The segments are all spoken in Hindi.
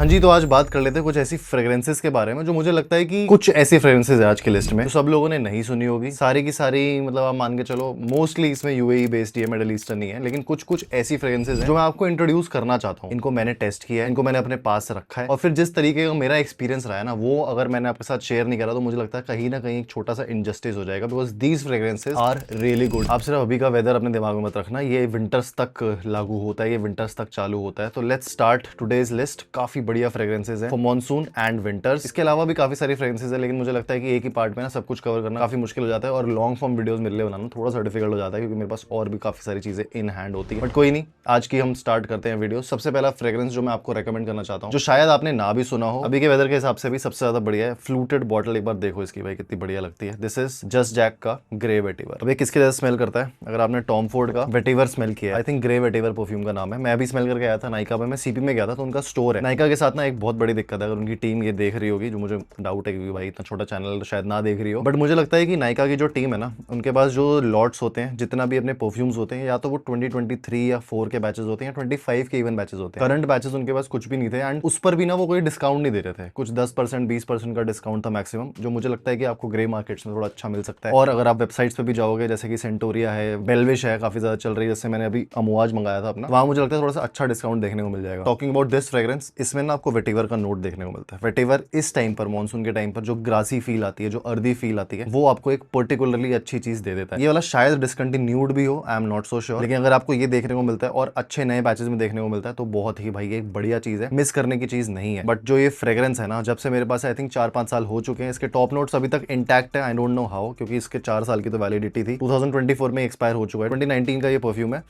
हाँ जी, तो आज बात कर लेते हैं कुछ ऐसी फ्रेग्रेंसेस के बारे में जो मुझे लगता है कि कुछ ऐसी फ्रेग्रेंसेस है आज की लिस्ट में तो सब लोगों ने नहीं सुनी होगी। सारी की सारी मतलब आप मान के चलो मोस्टली इसमें यूएई बेस्ड है, मिडिल ईस्टर्न ही है, लेकिन कुछ कुछ ऐसी फ्रेग्रेंसेस हैं जो मैं आपको इंट्रोड्यूस करना चाहता हूँ। इनको मैंने टेस्ट किया है, इनको मैंने अपने पास रखा है और फिर जिस तरीके का मेरा एक्सपीरियंस रहा है ना, वो अगर मैंने आपके साथ शेयर नहीं करा तो मुझे लगता है कहीं ना कहीं एक छोटा सा इनजस्टिस हो जाएगा, because these fragrances are really good. आप सिर्फ अभी का वेदर अपने दिमाग में मत रखना, ये विंटर्स तक लागू होता है, ये विंटर्स तक चालू होता है। तो लेट्स स्टार्ट टुडेज लिस्ट। काफी बढ़िया फ्रेग्रेंसेस है फॉर मॉनसून एंड विंटर्स। इसके अलावा भी काफी सारी फ्रेग्रेंसेस है, लेकिन मुझे लगता है कि एक ही पार्ट में ना सब कुछ कवर करना काफी मुश्किल हो जाता है और लॉन्ग फॉर्म वीडियोस मेरे लिए बनाना थोड़ा सा डिफिकल्ट हो जाता है, क्योंकि मेरे पास और भी काफी सारी चीजें इन हैंड होती है। बट कोई नहीं, आज की हम स्टार्ट करते हैं वीडियो। सबसे पहला फ्रेग्रेंस जो मैं आपको रेकमेंड करना चाहता हूँ, जो शायद आपने ना भी सुना हो, अभी के वेदर के हिसाब से भी सबसे ज्यादा बढ़िया है। फ्लूटेड बॉटल एक बार देखो इसकी, भाई कितनी बढ़िया लगती है। दिस इज जस्ट जैक का ग्रे वेटिवर। अब ये किसके जैसा स्मेल करता है? अगर आपने टॉम फोर्ड का वेटिवर स्मेल किया, I think grey vetiver perfume का नाम है। मैं भी स्मेल करके आया था नाइका में, मैं सीपी में गया था तो उनका स्टोर है। नाइका के साथ ना एक बहुत बड़ी दिक्कत है, अगर उनकी टीम ये देख रही होगी, जो मुझे डाउट है क्योंकि भाई इतना छोटा चैनल तो शायद ना देख रही हो, बट मुझे लगता है कि नाइका की जो टीम है ना, उनके पास जो लॉट्स होते हैं, जितना भी अपने परफ्यूम्स होते हैं, या तो वो 2023 या 4 के बैचेस होते हैं या 25 के इवन बैचेस होते हैं। करंट बैचेस उनके पास कुछ भी नहीं थे एंड उस पर भी ना वो कोई डिस्काउंट नहीं दे रहे थे। कुछ 10% 20% का डिस्काउंट था मैक्सिमम, जो मुझे लगता है कि आपको ग्रे मार्केट्स में थोड़ा अच्छा मिल सकता है। और अगर आप वेबसाइट्स पे भी जाओगे, जैसे कि सेंटोरिया है, बेलविश है, काफी ज्यादा चल रही है, जैसे मैंने अभी अमवाज मंगाया था अपना, वहां मुझे लगता है थोड़ा सा अच्छा डिस्काउंट देखने को मिल जाएगा। टॉकिंग अबाउट दिस फ्रेग्रेंस, इसमें ना आपको वेटिवर का नोट देखने को मिलता है। वेटिवर इस टाइम पर, मानसून के टाइम पर, जो ग्रासी फील आती है, जो अर्दी फील आती है, वो आपको एक पर्टिकुलरली अच्छी चीज दे देता है। ये वाला शायद डिसकंटिन्यूड भी हो, I am not so sure, लेकिन अगर आपको ये देखने को मिलता है और अच्छे नए बैचेस में देखने को मिलता है तो बहुत ही भाई एक बढ़िया चीज है, मिस करने की चीज नहीं है। बट जो ये फ्रेग्रेंस है ना, जब से मेरे पास आई थिंक 4-5 साल हो चुके हैं, इसके टॉप नोट्स अभी तक इंटैक्ट है। आई डोंट नो हाउ, क्योंकि इसके 4 साल की तो वैलिडिटी थी, 2024 में एक्सपायर हो चुका है। 2019 का ये परफ्यूम है,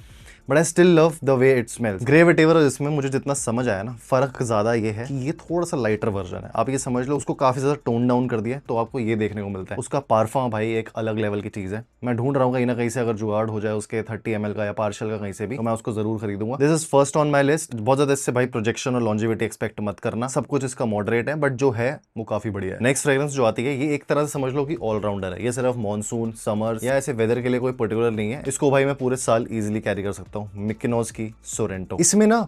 but I still love the way it smells. Grey vetiver इसमें मुझे जितना समझ आया ना, फर्क ज्यादा ये है कि ये थोड़ा सा लाइटर वर्जन है। आप ये समझ लो, उसको काफी ज्यादा टोन डाउन कर दिया तो आपको ये देखने को मिलता है। उसका पार्फम भाई एक अलग लेवल की चीज है। मैं ढूंढ रहा हूँ कहीं ना कहीं से, अगर जुगाड़ हो जाए उसके 30 ml का या पार्शल का कहीं से भी, तो मैं उसको जरूर खरीदूंगा। This is first on my list. बहुत ज्यादा इससे भाई प्रोजेक्शन और लॉन्जिविटी एक्सपेक्ट मत करना, सब कुछ इसका मॉडरेट है, बट जो है वो काफी बढ़िया है। नेक्स्ट फ्रेग्रेंस जो आती है, ये एक तरह से समझ लो कि ऑलराउंडर है। ये सिर्फ मॉनसून, समर या ऐसे वेदर के लिए कोई पर्टिकुलर नहीं है। इसको भाई मैं पूरे साल इजिली कैरी कर सकता हूँ। मिकिनोज की सोरेंटो। इसमें ना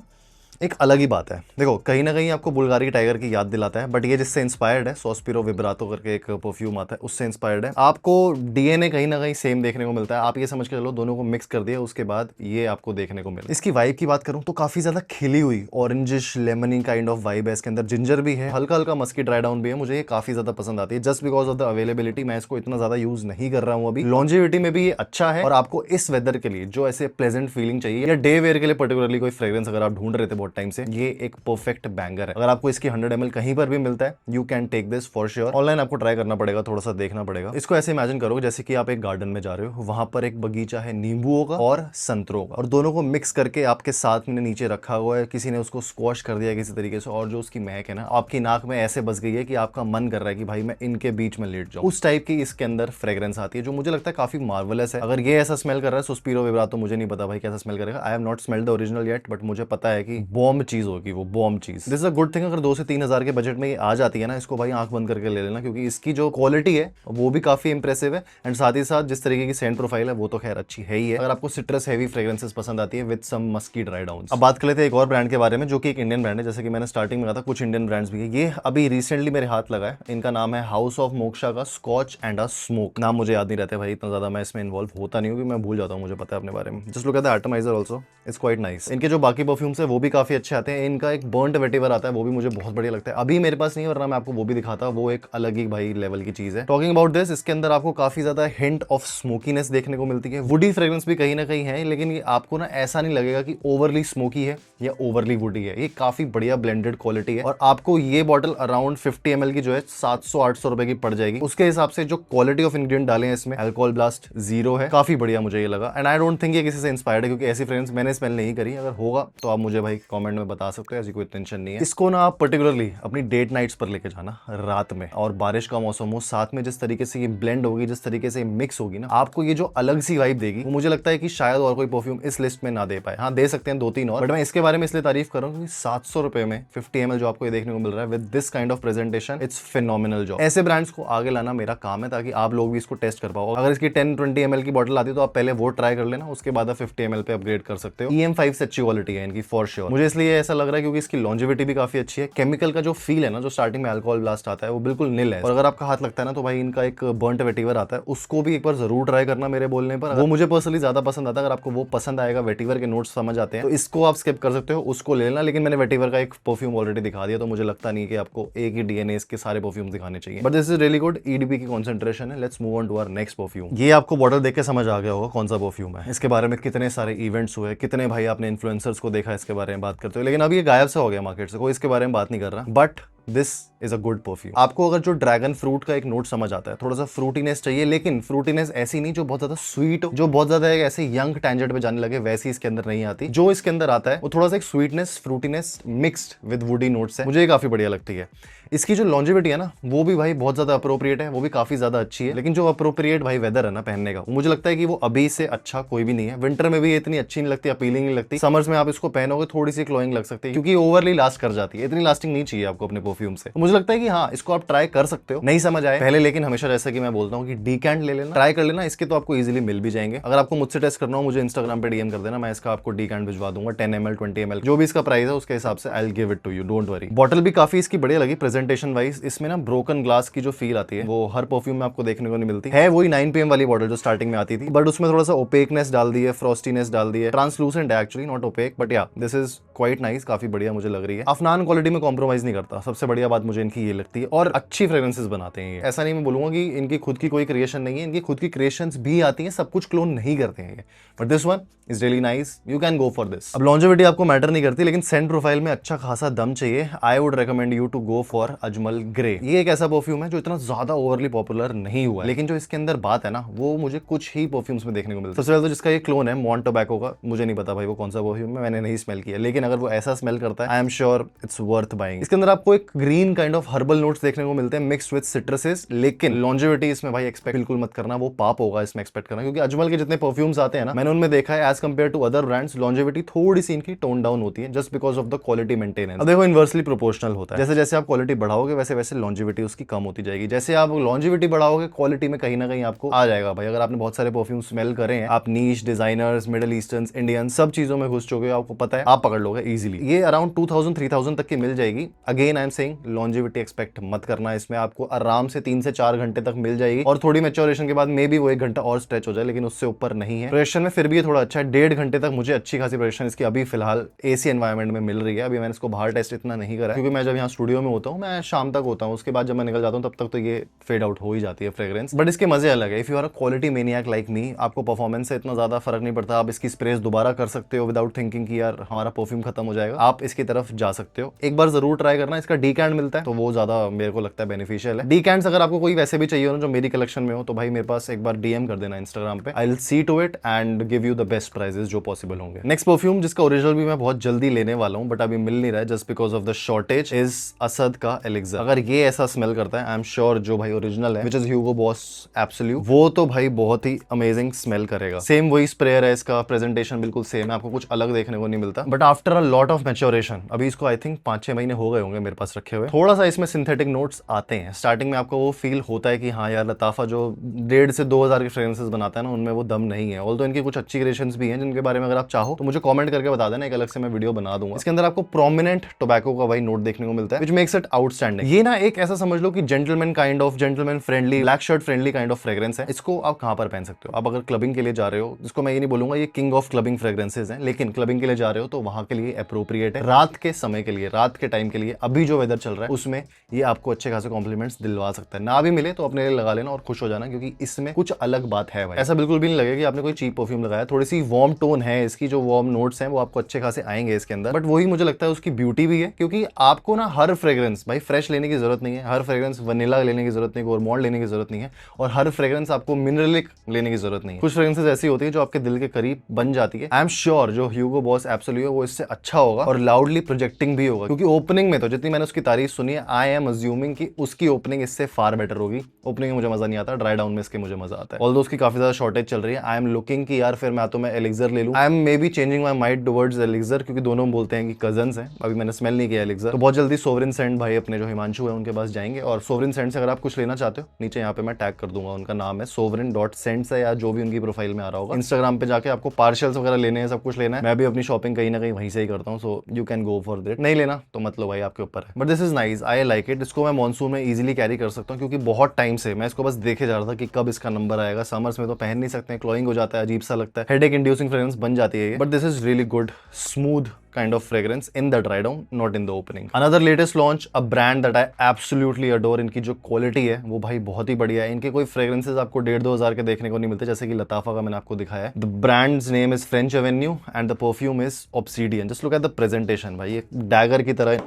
एक अलग ही बात है। देखो, कहीं ना कहीं आपको बुल्गारी टाइगर की याद दिलाता है, बट ये जिससे इंस्पायर्ड है, सॉस्पिरो विब्रातो करके एक परफ्यूम आता है, उससे इंस्पायर्ड है। आपको डीएनए कहीं ना कहीं सेम देखने को मिलता है। आप ये समझ के चलो, दोनों को मिक्स कर दिया, उसके बाद ये आपको देखने को मिला। इसकी वाइब की बात करूं तो काफी ज्यादा खिली हुई orangish lemony kind of vibe है इसके अंदर। जिंजर भी है, हल्का हल्का मस्की ड्राई डाउन भी है। मुझे ये काफी ज्यादा पसंद आती है, just because of the availability. मैं इसको इतना ज्यादा यूज नहीं कर रहा हूं अभी। लॉन्जिविटी में भी ये अच्छा है, और आपको इस वेदर के लिए जो ऐसे प्लेजेंट फीलिंग चाहिए, या डे वेयर के लिए पर्टिकुलरली कोई फ्रेग्रेंस अगर आप ढूंढ रहे थे बहुत टाइम से, ये एक परफेक्ट बैंगर है। अगर आपको इसकी 100 ml कहीं पर भी मिलता है, you can take this for sure. Online आपको ट्राई करना पड़ेगा, थोड़ा सा देखना पड़ेगा। इसको ऐसे इमेजिन करो जैसे कि आप एक गार्डन में जा रहे हो, वहां पर एक बगीचा है नींबुओं का और संतरों का, और दोनों को मिक्स करके आपके साथ में नीचे रखा हुआ है। किसी ने उसको स्क्वॉश कर दिया किसी तरीके से, और जो उसकी महक है ना, आपकी नाक में ऐसे बस गई है कि आपका मन कर रहा है कि भाई मैं इनके बीच में लेट जाऊं। उस टाइप की इसके अंदर फ्रेग्रेंस आती है, जो मुझे लगता है काफी मार्वलस है। अगर ये ऐसा स्मेल कर रहा है, सुस्पिरो विब्रातो, मुझे नहीं पता भाई कैसा स्मेल करेगा। I have not smelled the original yet, but मुझे पता है कि बॉम्ब चीज होगी, वो बॉम्ब चीज। This is a good thing. अगर 2 से 3 हजार के बजट में ये आ जाती है ना, इसको भाई आंख बंद करके ले लेना, क्योंकि इसकी जो क्वालिटी है वो भी काफी इंप्रेसिव है, एंड साथ ही साथ जिस तरीके की सेंट प्रोफाइल है वो तो खैर अच्छी है ही है। अगर आपको सिट्रस हेवी फ्रेग्रेंसेस पसंद आती है with some musky dry downs. अब बात कर लेते हैं एक और ब्रांड के बारे में, जो कि एक इंडियन ब्रांड है। जैसे कि मैंने स्टार्टिंग में कहा था, कुछ इंडियन ब्रांड्स भी है। ये अभी रिसेंटली मेरे हाथ लगा है। इनका नाम है हाउस ऑफ मोक्षा का स्कॉच एंड अ स्मोक। नाम मुझे याद नहीं रहता भाई, इतना ज्यादा मैं इसमें इन्वॉल्व होता नहीं हूँ, मैं भूल जाता हूँ, मुझे पता है अपने बारे में। Just look at the atomiser also, it's quite nice. इनके जो बाकी परफ्यूम्स है वो भी काफी अच्छे आते हैं। इनका एक बर्न्ड वेटिवर आता है, वो भी मुझे बहुत बढ़िया लगता है। अभी मेरे पास नहीं, वरना मैं आपको वो भी दिखाता। वो एक अलग ही भाई लेवल की चीज है। टॉकिंग अबाउट दिस, इसके अंदर आपको काफी ज्यादा हिंट ऑफ स्मोकीनेस देखने को मिलती है। वुडी फ्रेग्रेंस भी कहीं ना कहीं है, लेकिन ये आपको ना ऐसा नहीं लगेगा कि ओवरली स्मोकी है या ओवरली वुडी है। ये काफी बढ़िया ब्लेंडेड क्वालिटी है, और आपको ये बॉटल अराउंड 50 ml की जो है 700-800 रुपए की पड़ जाएगी। उसके हिसाब से जो क्वालिटी ऑफ इंग्रेडिएंट डाले हैं इसमें, अल्कोहल ब्लास्ट 0 है, काफी बढ़िया मुझे ये लगा। एंड आई डोंट थिंक ये किसी से इंस्पायर्ड है, क्योंकि ऐसी फ्रेग्रेंस मैंने स्मेल नहीं करी। अगर होगा तो आप मुझे भाई कमेंट में बता सकते हो, ऐसी कोई टेंशन नहीं है। इसको ना आप पर्टिकुलरली अपनी डेट नाइट्स पर लेके जाना रात में, और बारिश का मौसम हो, साथ में जिस तरीके से ये ब्लेंड होगी, जिस तरीके से मिक्स होगी ना, आपको ये जो अलग सी वाइब देगी, वो मुझे लगता है कि शायद और कोई परफ्यूम इस लिस्ट में ना दे पाए। हाँ, दे सकते हैं 2-3 और, बट मैं इसके बारे में इसलिए तारीफ कर रहा हूँ क्योंकि 700 रुपए में 50 ml जो आपको ये देखने को मिल रहा है with this kind of presentation, it's phenomenal job. ऐसे ब्रांड्स को आगे लाना मेरा काम है, ताकि आप लोग भी इसको टेस्ट कर पाओ। अगर इसकी 10-20 ml की बॉटल आती है तो आप पहले वो ट्राई कर लेना, उसके बाद 50 ml पे अपग्रेड कर सकते हो। EM5 से अच्छी क्वालिटी है इनकी फॉर श्योर। मुझे इसलिए ऐसा लग रहा है क्योंकि इसकी लॉन्जिविटी भी काफी अच्छी है। केमिकल का जो फील है ना, जो स्टार्टिंग में अल्कोहल ब्लास्ट आता है, वो बिल्कुल निल है। और अगर आपका हाथ लगता है ना तो भाई इनका एक बर्न्ट वेटिवर आता है, उसको भी एक बार जरूर ट्राई करना मेरे बोलने पर। वो मुझे पर्सनली ज्यादा पसंद आता है। अगर आपको वो पसंद आएगा, वेटिवर के नोट्स समझ आते हैं, तो इसको आप स्किप कर सकते हो, उसको ले लेना। लेकिन मैंने वेटिवर का एक परफ्यूम ऑलरेडी दिखा दिया, तो मुझे लगता नहीं कि आपको एक ही डीएनए इसके सारे परफ्यूम दिखाने चाहिए। But this is really good. EDP की कॉन्सेंट्रेशन है। Let's move on to our next perfume. ये आपको बॉटल देख के समझ आ गया होगा कौन सा परफ्यूम है। इसके बारे में कितने सारे इवेंट्स हुए, कितने भाई आपने इन्फ्लुएंसर्स को देखा इसके बारे में बात करते हो, लेकिन अब ये गायब से हो गया मार्केट से, कोई इसके बारे में बात नहीं कर रहा। But this is a good perfume. आपको अगर जो ड्रैगन फ्रूट का एक नोट समझ आता है, थोड़ा सा फ्रूटीनेस चाहिए, लेकिन फ्रूटीनेस ऐसी नहीं जो बहुत ज्यादा स्वीट, जो बहुत ज्यादा ऐसे यंग टेंजेंट पे जाने लगे, वैसी इसके अंदर नहीं आती। जो इसके अंदर आता है वो थोड़ा सा एक sweetness, fruitiness mixed with woody notes है। मुझे ये काफी बढ़िया लगती है। इसकी जो लॉन्जिविटी है ना, वो भी भाई बहुत ज्यादा अप्रोप्रिएट है, वो भी काफी ज्यादा अच्छी है। लेकिन जो अप्रोप्रिएट भाई वेदर है ना पहनने का, मुझे लगता है कि वो अभी से अच्छा कोई भी नहीं है। विंटर में भी इतनी अच्छी नहीं लगती, अपीलिंग नहीं लगती। समर्स में आप इसको पहनोगे थोड़ी सी क्लोइंग लग सकती है, क्योंकि ओवरली लास्ट कर जाती है। इतनी लास्टिंग नहीं चाहिए आपको अपने परफ्यूम से। तो मुझे लगता है कि हाँ, इसको आप ट्राई कर सकते हो। नहीं समझ आए पहले, लेकिन हमेशा जैसा कि मैं बोलता हूँ कि डीकैंट ले लेना, ट्राई कर लेना। इसके तो आपको इजीली मिल भी जाएंगे। अगर आपको मुझसे टेस्ट करना हो, मुझे इंस्टाग्राम पे डीएम कर देना, मैं इसका आपको डीकैंट भिजवा दूंगा। 10 ml 20 ml जो भी इसका प्राइस है उसके हिसाब से I will give it to you, don't worry. Bottle भी काफी इसकी बढ़िया लगी प्रेजेंटेशन वाइज। इसमें ना ब्रोकन ग्लास की जो फील आती है वो हर परफ्यूम में आपको देखने को नहीं मिलती है। वही 9 PM वाली बॉटल जो स्टार्टिंग में आती थी, बट उसमें थोड़ा सा ओपेकनेस डाल दी है, फ्रॉस्टीनेस डाल दी है। ट्रांसलूसेंट है एक्चुअली, नॉट ओपेक, बट या दिस इज क्वाइट नाइस, काफी बढ़िया मुझे लग रही है। अफनान क्वालिटी में कॉम्प्रोमाइज नहीं करता, सबसे बढ़िया बात मुझे इनकी ये लगती है। और अच्छी फ्रेग्रेंसेस बनाते हैं ये। ऐसा नहीं मैं बोलूंगा कि इनकी खुद की कोई क्रिएशन नहीं है, इनकी खुद की क्रिएशंस भी आती हैं, सब कुछ क्लोन नहीं करते हैं ये। But this one is really nice, you can go for this. अब लॉन्जिविटी आपको मैटर नहीं करती, लेकिन सेंट प्रोफाइल में अच्छा खासा दम चाहिए। I would recommend you to go for Ajmal grey. ये एक ऐसा परफ्यूम है जो इतना ज्यादा ओवरली पॉपुलर नहीं हुआ है, लेकिन जो इसके अंदर बात है ना, वो मुझे कुछ ही परफ्यूम्स में देखने को मिलता है। सबसे पहले तो जिसका ये क्लोन है मॉन टोबैको का, मुझे नहीं पता भाई वो कौन सा परफ्यूम है, मैंने नहीं स्मेल किया, लेकिन अगर वो ऐसा स्मेल करता है, I am sure it's worth buying. इसके अंदर आपको एक green kind of herbal notes देखने को मिलते हैं मिक्स्ड विद सिट्रसेस, लेकिन लॉन्जिविटी इसमें भाई एक्सपेक्ट बिल्कुल मत करना, वो पाप होगा इसमें एक्सपेक्ट करना, क्योंकि अजमल के जितने परफ्यूम्स आते हैं ना, मैंने उनमें देखा है as compare to other brands, longevity थोड़ी सी इनकी टोन डाउन होती है just because of the quality maintenance. अब देखो इनवर्सली प्रोपोर्शनल होता है, जैसे जैसे आप क्वालिटी बढ़ाओगे वैसे वैसे लॉन्जिविटी उसकी कम होती जाएगी। जैसे आप लॉन्जिविटी बढ़ाओगे, क्वालिटी में कहीं ना कहीं आपको आ जाएगा भाई। अगर आपने बहुत सारे परफ्यूम स्मेल करे हैं, आप नीश, डिजाइनर्स, मिडिल ईस्टर्न, इंडियन, सब चीजों में घुस चुके हो, आपको पता है, आप पकड़ लोगे इजीली। ये अराउंड 2000-3000 तक की मिल जाएगी। Again I am saying longevity expect मत करना, इसमें आपको आराम से 3 से 4 घंटे तक मिल जाएगी, और थोड़ी मैच्योरेशन के बाद मे बी वो 1 घंटा और स्ट्रेच हो जाए, लेकिन उससे ऊपर नहीं है। प्रोडक्शन में फिर भी ये थोड़ा अच्छा है, 1.5 घंटे तक मुझे अच्छी खासी प्रोडक्शन इसकी अभी फिलहाल एसी एनवायरमेंट में मिल रही है। अभी मैंने इसको बाहर टेस्ट इतना नहीं करा, क्योंकि मैं जब यहाँ स्टूडियो में होता हूँ, मैं शाम तक होता हूँ, उसके बाद जब मैं निकल जाता हूँ तब तक तो ये फेड आउट हो ही जाती है फ्रेग्रेंस। बट इसके मजे अलग है। If you are a quality maniac like me, आपको परफॉर्मेंस से इतना ज्यादा फर्क नहीं पड़ता, आप इसकी स्प्रेस दोबारा कर सकते हो विदाउट थिंकिंग कि यार हमारा परफ्यूम खत्म हो जाएगा, आप इसकी तरफ जा सकते हो। एक बार जरूर ट्राई करना। इसका डीकैंट मिलता है तो वो ज्यादा मेरे को लगता है बेनिफिशियल है। डीकैंट्स अगर आपको कोई वैसे भी चाहिए हो जो मेरी कलेक्शन में हो, तो भाई मेरे पास एक बार डीएम कर देना इंस्टाग्राम पे, I will see to it and give you the best prices जो पॉसिबल होंगे। नेक्स्ट परफ्यूम जिसका ओरिजिनल भी मैं बहुत जल्दी लेने वाला हूं, बट अभी मिल नहीं रहा है just because of the shortage, is Asad का एलिक्सर। अगर ये ऐसा स्मेल करता है, आई एम श्योर जो भाई ओरिजिनल है which is Hugo boss absolute, वो तो भाई बहुत ही अमेजिंग स्मेल करेगा। सेम वही स्प्रेयर है, इसका प्रेजेंटेशन बिल्कुल सेम है, आपको कुछ अलग देखने को नहीं मिलता। But after a lot of maturation, अभी इसको आई थिंक 5-6 महीने हो गए होंगे मेरे पास रखे हुए, थोड़ा सा इसमें सिंथेटिक नोट्स आते हैं। स्टार्टिंग में आपको वो फील होता है कि हाँ यार, लताफा जो 1.5 से 2,000 के फ्रेग्रेंसेस बनाता है ना, उनमें वो दम नहीं है। ऑल्दो इनकी कुछ अच्छी क्रिएशंस भी हैं जिनके बारे में अगर आप चाहो तो मुझे कमेंट करके बता देना, एक अलग से मैं वीडियो बना दूंगा। इसके अंदर आपको प्रोमिनेंट टोबैको का भाई नोट देखने को मिलता है, व्हिच मेक्स इट आउटस्टैंडिंग। ये ना एक ऐसा समझ लो कि gentleman kind of, gentleman friendly, black shirt friendly kind of fragrance है। इसको आप कहां पर पहन सकते हो? आप अगर क्लबिंग के लिए जा रहे हो, जिसको मैं ये नहीं बोलूंगा ये किंग ऑफ क्लबिंग फ्रेग्रेंसेस हैं, लेकिन क्लबिंग के लिए जा रहे हो तो वहां के लिए अप्रोप्रिएट है। रात के समय के लिए, रात के टाइम के लिए, अभी जो वेदर चल रहा है उसमें ये आपको अच्छे खासे कॉम्प्लीमेंट्स दिलवा सकता है। ना भी मिले तो अपने लिए लगा लेना और खुश हो जाना, क्योंकि इसमें कुछ अलग बात है भाई। ऐसा बिल्कुल भी नहीं लगेगा कि आपने कोई चीप परफ्यूम लगाया। थोड़ी सी वार्म टोन है इसकी, जो वार्म नोट्स हैं वो आपको अच्छे खासे आएंगे इसके अंदर, बट वही मुझे लगता है उसकी ब्यूटी भी है, क्योंकि आपको ना हर फ्रेग्रेंस भाई फ्रेश लेने की जरूरत नहीं है, हर फ्रेग्रेंस वनीला लेने की जरूरत नहीं है, गोरमॉन्ड लेने की जरूरत नहीं है, और हर फ्रेग्रेंस आपको मिनरलिक लेने की जरूरत नहीं है। कुछ फ्रेग्रेंसेस ऐसी होती है जो आपके दिल के करीब बन जाती है। आई एम श्योर जो ह्यूगो बॉस एब्सोल्यूट है वो इससे अच्छा होगा और लाउडली प्रोजेक्टिंग भी होगा, क्योंकि ओपनिंग में तो जितनी मैंने उसकी तारीफ सुनी, है, आई एम अज्यूमिंग कि उसकी ओपनिंग इससे फार बेटर होगी। ओपनिंग में मुझे मजा नहीं आता, ड्राई डाउन में इसके मुझे मजा आता है। ऑल्दो उसकी काफी ज्यादा शॉर्टेज चल रही है। आई एम लुकिंग कि यार फिर मैं तो मैं एलिक्सर ले लूं। I am may be changing my mind towards elixir, क्योंकि दोनों बोलते हैं कि कजन्स हैं। अभी मैंने स्मेल नहीं किया एलिक्सर, तो बहुत जल्दी सोवरेन सेंट भाई अपने जो हिमांशु है उनके पास जाएंगे। और सोवरेन सेंट से अगर आप कुछ लेना चाहते हो, नीचे यहाँ पे मैं टैग कर दूंगा, उनका नाम है sovereign.cents है, या जो भी उनकी प्रोफाइल में आ रहा होगा। इंस्टाग्राम पे जाके आपको पार्शल्स वगैरह लेने हैं, सब कुछ लेना है। मैं भी अपनी शॉपिंग कहीं ना कहीं वहीं से ही करता हूँ, so you can go for that. नहीं लेना तो मतलब भाई आपके ऊपर है, but this is nice, I like it. इसको मैं मॉनसून में इजीली कैरी कर सकता हूँ, क्योंकि बहुत टाइम से मैं इसको बस देखे जा रहा था कि कब इसका नंबर आएगा। समर्स में तो पहन नहीं सकते, क्लोइंग हो जाता है, अजीब सा लगता है, हेडेक इंड्यूसिंग फ्रेग्रेंस बन जाती है, but this is really good, smooth kind of fragrance in the dry down, not in the opening. Another latest launch, a brand that I absolutely adore. इनकी जो क्वालिटी है वो भाई बहुत ही बढ़िया है। इनके कोई फ्रेग्रेंसेस आपको 1,500-2,000 के देखने को नहीं मिलते, जैसे कि लताफा का मैंने आपको दिखाया है। The brands name is French Avenue and the perfume is obsidian. Just look at the presentation भाई, एक डैगर की तरह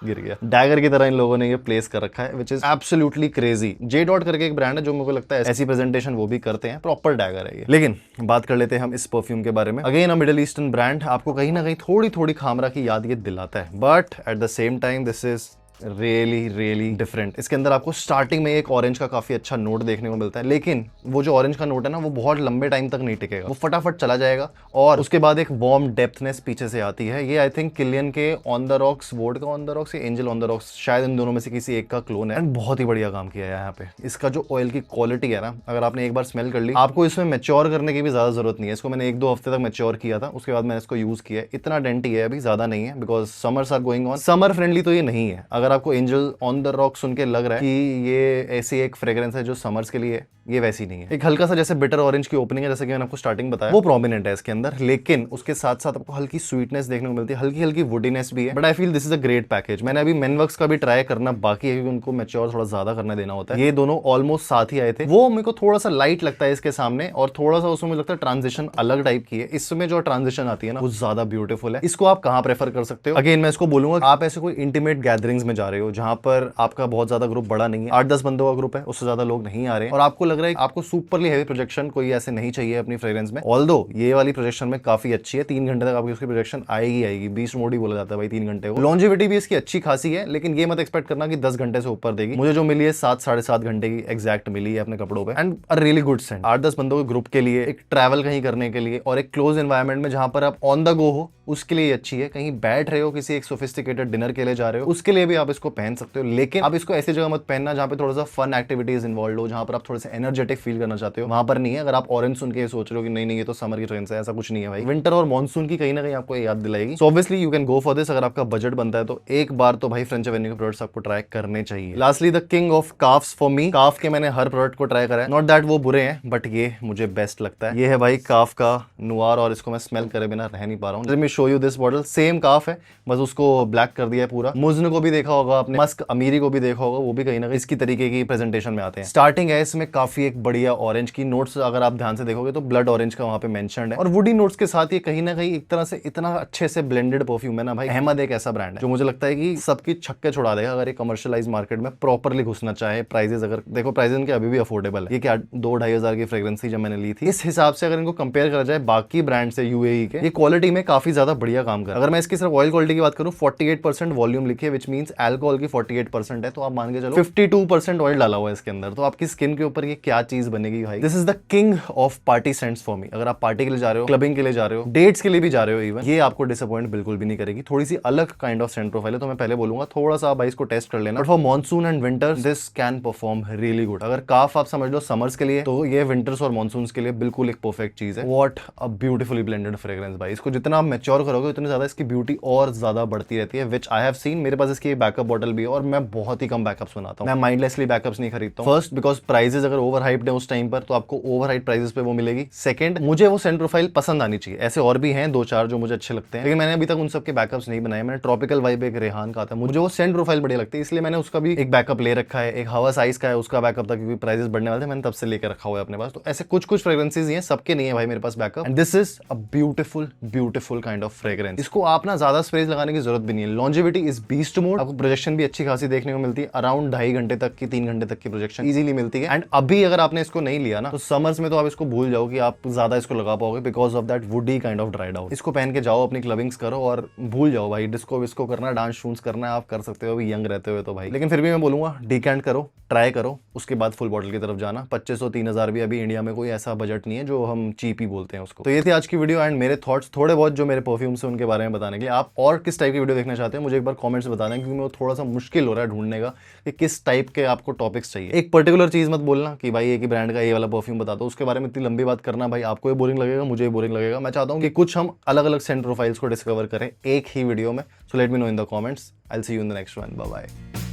गिर गया, डैगर की तरह इन लोगों ने ये प्लेस कर रखा है, which is absolutely crazy. J dot करके एक ब्रांड है जो मुझे लगता है ऐसी प्रेजेंटेशन वो भी करते हैं, प्रॉपर डैगर है ये। लेकिन बात कर लेते हैं हम इस परफ्यूम के बारे में। Again a middle eastern brand, आपको कहीं ना कहीं थोड़ी थोड़ी खामरा की याद ये दिलाता है, but at the same time this is really different. इसके अंदर आपको स्टार्टिंग में एक ऑरेंज का काफी अच्छा नोट देखने को मिलता है, लेकिन वो जो ऑरेंज का नोट है ना वो बहुत लंबे टाइम तक नहीं टिकेगा, वो फटाफट चला जाएगा। और उसके बाद एक वार्म डेप्थनेस पीछे से आती है। ये आई थिंक किलियन के ऑन द रॉक्स, वोड का ऑन द रॉक्स या एंजल ऑन द रॉक्स, शायद इन दोनों में से किसी एक का क्लोन है, एंड बहुत ही बढ़िया काम किया है यहाँ पे। इसका जो ऑयल की क्वालिटी है ना, अगर आपने एक बार स्मेल कर ली, आपको इसमें मैच्योर करने की भी ज्यादा जरूरत नहीं है। इसको मैंने 1-2 हफ्ते तक मैच्योर किया था, उसके बाद मैंने इसको यूज किया है। इतना डेंटी है अभी, ज्यादा नहीं है, because summers are going on. Summer friendly तो ये नहीं है। अगर आपको एंजल ऑन द रॉक सुन के लग रहा है कि ये ऐसी एक फ्रेग्रेंस है जो समर्स के लिए, ये वैसी नहीं है। एक हल्का सा जैसे बिटर ऑरेंज की ओपनिंग है, जैसे कि मैंने आपको स्टार्टिंग बताया, वो प्रोमिनेंट है इसके अंदर, लेकिन उसके साथ साथ आपको हल्की स्वीटनेस देखने को मिलती है, हल्की हल्की वुडीनेस भी है। But I feel this is a great package. मैंने अभी मेनवर्क्स का भी ट्राई करना बाकी है, क्योंकि उनको मैच्योर थोड़ा ज्यादा करना देना होता है। ये दोनों ऑलमोस्ट साथ ही आए थे, वो मेरे को थोड़ा सा लाइट लगता है इसके सामने, और थोड़ा सा उसमें लगता है ट्रांजिशन अलग टाइप की है। इसमें जो ट्रांजिशन आती है ना वो ज्यादा ब्यूटीफुल है। इसको आप कहाँ प्रेफर कर सकते हो? अगेन मैं इसको बोलूंगा, आप ऐसे कोई इंटीमेट गैदरिंग्स में जा रहे हो जहां पर आपका बहुत ज्यादा ग्रुप बड़ा नहीं है, 8-10 बंदों का ग्रुप है, उससे ज्यादा लोग नहीं आ रहे हैं, और आपको लग रहा है आपको सुपरली हेवी प्रोजेक्शन कोई ऐसे नहीं चाहिए अपनी फ्रेग्रेंस में। ऑल्दो ये वाली प्रोजेक्शन में काफी अच्छी है, 3 घंटे तक आपकी उसकी प्रोजेक्शन आएगी। बीस्ट मोड ही बोला जाता है भाई 3 घंटे को। लॉन्जिविटी भी इसकी अच्छी खासी है, लेकिन ये मत एक्सपेक्ट करना कि 10 घंटे से ऊपर देगी। मुझे जो मिली है 7-7.5 घंटे की एग्जैक्ट मिली है अपने कपड़ों पे, and a really good scent. 8-10 बंदों के ग्रुप के लिए, एक ट्रैवल कहीं करने के लिए, और एक क्लोज एनवायरमेंट में जहां पर आप ऑन द गो हो, उसके लिए अच्छी है। कहीं बैठ रहे हो, किसी एक सोफिस्टिकेटेड डिनर के लिए जा रहे हो, उसके लिए भी आप इसको पहन सकते हो। लेकिन आप इसको ऐसी जगह मत पहनना जहां पे थोड़ा सा फन एक्टिविटीज इन्वॉल्व हो, जहां पर आप थोड़े से एनर्जेटिक फील करना चाहते हो, वहां पर नहीं है। अगर आप ऑरेंज सुन के सोच रहे हो कि नहीं ये तो समर की ट्रेंड है, ऐसा कुछ नहीं है भाई। विंटर और मॉनसून की कहीं ना कहीं आपको याद दिलाएगी। So obviously you can go for this. अगर आपका बजट बनता है तो एक बार तो भाई फ्रेंच एवेन्यू के प्रोडक्ट्स आपको ट्राई करने चाहिए। Lastly the king of Kafs for me. Kaf के मैंने हर प्रोडक्ट को ट्राई करा है, नॉट दैट वो बुरे हैं, बट ये मुझे बेस्ट लगता है। ये है भाई काफ का नुआर, और इसको मैं स्मेल करे बिना रह नहीं पा रहा हूँ। Let me show you this bottle. Same Kaf है, बस उसको ब्लैक कर दिया है पूरा। मुज्न को भी देखा होगा आपने, मस्क अमीरी को भी देखा होगा, वो भी कहीं ना कहीं इसकी तरीके की प्रेजेंटेशन में आते हैं। स्टार्टिंग है इसमें काफी एक बढ़िया ऑरेंज की नोट्स, अगर आप ध्यान से देखोगे तो ब्लड ऑरेंज का वहां पे मेंशन्ड है, और वुडी नोट्स के साथ ये कहीं ना कहीं एक तरह से इतना अच्छे से ब्लेंडेड परफ्यूम है ना भाई। अहमद एक ऐसा ब्रांड है जो मुझे लगता है कि सबकी छक्के छुड़ा देगा अगर ये कमर्शियलाइज मार्केट में प्रॉपरली घुसना चाहे। प्राइजेस अगर देखो, प्राइजेस इनके अभी भी अफोर्डेबल है। ये क्या 2-2.5 हज़ार की फ्रेग्रेंस थी जब मैंने ली थी। इस हिसाब से अगर इनको कंपेयर करा जाए बाकी ब्रांड से यूएई के, ये क्वालिटी में काफी ज्यादा बढ़िया काम कर। अगर मैं इसकी सिर्फ ऑयल क्वालिटी की बात करूं, 48% वॉल्यूम लिखी है, विच मींस अल्कोहल की 48% है, तो आप मान के चलो 52% ऑयल डाला हुआ है इसके अंदर। तो आपकी स्किन के ऊपर ये क्या चीज बनेगी भाई। This is the king of party scents for me. अगर आप पार्टी के लिए जा रहे हो, क्लबिंग के लिए जा रहे हो, डेट्स के लिए भी जा रहे हो इवन, ये आपको डिसअपॉइंट बिल्कुल भी नहीं करेगी। थोड़ी सी अलग काइंड ऑफ सेंट प्रोफाइल है, तो मैं पहले बोलूंगा थोड़ा सा भाई इसको टेस्ट कर लेना। But for monsoon and winter this can perform really good. अगर काफ आप समझ लो समर्स के लिए, तो ये विंटर्स और मॉनसून के लिए बिल्कुल एक परफेक्ट चीज है। What a beautifully blended fragrance भाई। इसको जितना आप मैच्योर करोगे उतनी ज्यादा इसकी ब्यूटी और ज्यादा बढ़ती रहती है, विच आई हैव सीन। मेरे पास इसकी बैकअप बॉटल भी है, और मैं बहुत ही कम बैकअप्स बनाता हूँ। मैं माइंडलेसली बैकअप्स नहीं खरीदता हूँ। फर्स्ट बिकॉज प्राइजेस अगर ओवर हाइप्ड है उस टाइम पर, तो आपको ओवर हाइप प्राइजेस पे वो मिलेगी। सेकंड, मुझे वो सेंट प्रोफाइल पसंद आनी चाहिए। ऐसे और भी हैं 2-4 जो मुझे अच्छे लगते हैं, लेकिन मैंने अभी तक उन सबके बैकअप्स नहीं बनाए। मैंने ट्रॉपिकल वाइब एक रेहान का था, मुझे वो सेंट प्रोफाइल बढ़िया लगती है, इसलिए मैंने उसका भी एक बैकअप ले रखा है। एक हवा साइज का है, उसका बैकअप था, क्योंकि प्राइजेस बढ़ने वाले थे, मैंने तब से लेकर रखा हुआ है अपने पास। तो ऐसे कुछ फ्रेग्रेंसेस हैं, सबके नहीं है भाई मेरे पास backup, and this is a beautiful kind of fragrance. इसको आप ना ज्यादा स्प्रेज लगाने की जरूरत भी नहीं है। लॉन्जेविटी इज बीस्ट मोड, आपको प्रोजेक्शन भी अच्छी खासी देखने को मिलती है, अराउंड 2.5 घंटे तक की 3 घंटे तक की प्रोजेक्शन इजीली मिलती है। एंड अभी अगर आपने इसको नहीं लिया ना तो समर्स में तो आप इसको भूल जाओ कि आप ज्यादा इसको लगा पाओगे, because of that woody kind of dried out. इसको पहन के जाओ, अपनी क्लबिंग्स करो और भूल जाओ भाई, डिस्को विस्को करना, डांस शूंस करना आप कर सकते हो अभी यंग रहते हुए तो भाई। लेकिन फिर भी मैं बोलूंगा डिकैंट करो, ट्राई करो, उसके बाद फुल बॉटल की तरफ जाना। 2500-3000 भी अभी इंडिया में कोई ऐसा बजट नहीं है जो हम चीप ही बोलते हैं उसको। तो ये थी आज की वीडियो एंड मेरे थॉट्स थोड़े बहुत जो मेरे परफ्यूम्स हैं उनके बारे में बताने के लिए। आप और किस टाइप की वीडियो देखना चाहते हैं मुझे एक बार कमेंट्स बता दें, क्योंकि मैं थोड़ा सा मुश्किल हो रहा है ढूंढने का कि किस टाइप के आपको टॉपिक्स चाहिए। एक पर्टिकुलर चीज मत बोलना कि भाई एक ही ब्रांड का ये वाला परफ्यूम बता दो, उसके बारे में इतनी लंबी बात करना भाई आपको ये बोरिंग लगेगा, मुझे बोरिंग लगेगा। मैं चाहता हूँ कि कुछ हम अलग अलग सेंट प्रोफाइल्स को डिस्कवर करें एक ही वीडियो में। So let me know in the comments. I will see you in the next one. Bye bye.